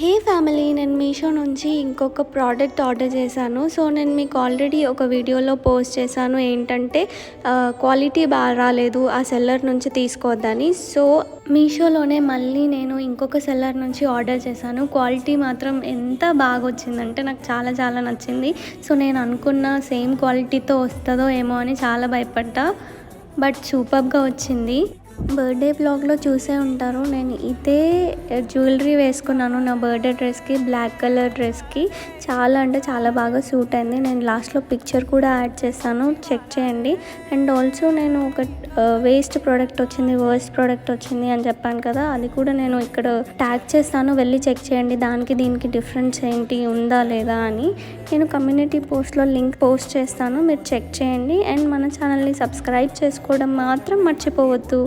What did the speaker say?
హే family, నేను మీషో నుంచి ఇంకొక ప్రోడక్ట్ ఆర్డర్ చేశాను. సో నేను మీకు ఆల్రెడీ ఒక వీడియోలో పోస్ట్ చేశాను ఏంటంటే క్వాలిటీ బాగా రాలేదు, ఆ సెల్లర్ నుంచి తీసుకోవద్దని. సో మీషోలోనే మళ్ళీ నేను ఇంకొక సెల్లర్ నుంచి ఆర్డర్ చేశాను. క్వాలిటీ మాత్రం ఎంత బాగా వచ్చిందంటే నాకు చాలా చాలా నచ్చింది. సో నేను అనుకున్న సేమ్ క్వాలిటీతో వస్తుందో ఏమో అని చాలా భయపడ్డా, బట్ సూపర్గా వచ్చింది. బర్త్డే వ్లాగ్లో చూసే ఉంటారు, నేను ఇదే జ్యువెలరీ వేసుకున్నాను నా బర్త్డే డ్రెస్కి, బ్లాక్ కలర్ డ్రెస్కి. చాలా అంటే చాలా బాగా సూట్ అయింది. నేను లాస్ట్లో పిక్చర్ కూడా యాడ్ చేస్తాను, చెక్ చేయండి. అండ్ ఆల్సో నేను ఒక వర్స్ట్ ప్రోడక్ట్ వచ్చింది అని చెప్పాను కదా, అది కూడా నేను ఇక్కడ ట్యాగ్ చేస్తాను, వెళ్ళి చెక్ చేయండి దానికి దీనికి డిఫరెన్స్ ఏంటి ఉందా లేదా అని. నేను కమ్యూనిటీ పోస్ట్లో లింక్ పోస్ట్ చేస్తాను, మీరు చెక్ చేయండి. అండ్ మన ఛానల్ని సబ్స్క్రైబ్ చేసుకోవడం మాత్రం మర్చిపోవద్దు.